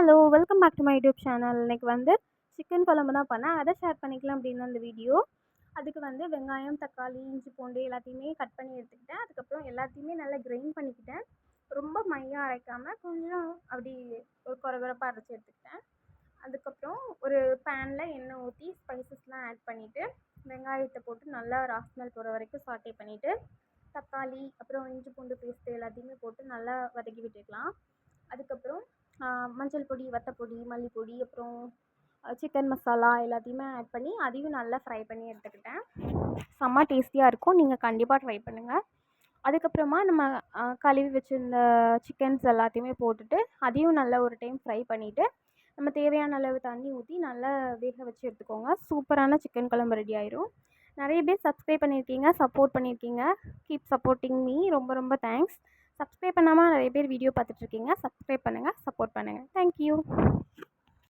Hello! Welcome back to my YouTube channel. இன்னைக்கு வந்து chicken குழம்பு தான் பண்ணேன். அத ஷேர் பண்ணிக்கலாம் அப்படின்னு அந்த வீடியோ. அதுக்கு வந்து வெங்காயம், தக்காளி, இஞ்சி, பூண்டு எல்லாத்தையுமே கட் பண்ணி எடுத்துக்கிட்டேன். அதுக்கப்புறம் எல்லாத்தையுமே நல்லா கிரைண்ட் பண்ணிக்கிட்டேன். ரொம்ப மையா அரைக்காம கொஞ்சம் அப்படி ஒரு கொரகொரப்பா அரைச்சி எடுத்துக்கிட்டேன். அதுக்கப்புறம் ஒரு பேனில் எண்ணெய் ஊற்றி ஸ்பைசஸ்லாம் ஆட் பண்ணிவிட்டு வெங்காயத்தை போட்டு நல்லா ஸ்மெல் போகிற வரைக்கும் சாட்டே பண்ணிவிட்டு தக்காளி அப்புறம் இஞ்சி பூண்டு பேஸ்ட்டு எல்லாத்தையுமே போட்டு நல்லா வதக்கி விட்டுக்கலாம். அதுக்கப்புறம் மஞ்சள் பொடி, வத்தப்பொடி, மல்லிப்பொடி, அப்புறம் சிக்கன் மசாலா எல்லாத்தையுமே ஆட் பண்ணி அதையும் நல்லா ஃப்ரை பண்ணி எடுத்துக்கிட்டேன். செம்ம டேஸ்டியாக இருக்கும். நீங்கள் கண்டிப்பாக ட்ரை பண்ணுங்கள். அதுக்கப்புறமா நம்ம கழுவி வச்சுருந்த சிக்கன்ஸ் எல்லாத்தையுமே போட்டுட்டு அதையும் நல்லா ஒரு டைம் ஃப்ரை பண்ணிவிட்டு நம்ம தேவையான அளவு தண்ணி ஊற்றி நல்லா வேக வச்சு எடுத்துக்கோங்க. சூப்பரான சிக்கன் குழம்பு ரெடி ஆயிரும். நிறைய பேர் சப்ஸ்கிரைப் பண்ணியிருக்கீங்க, சப்போர்ட் பண்ணியிருக்கீங்க. Keep supporting me. ரொம்ப ரொம்ப தேங்க்ஸ். சப்ஸ்கிரைப் பண்ணாமல் நிறைய பேர் வீடியோ பார்த்துட்ருக்கீங்க. சப்ஸ்கிரைப் பண்ணுங்கள், சப்போர்ட் பண்ணுங்கள். தேங்க்யூ.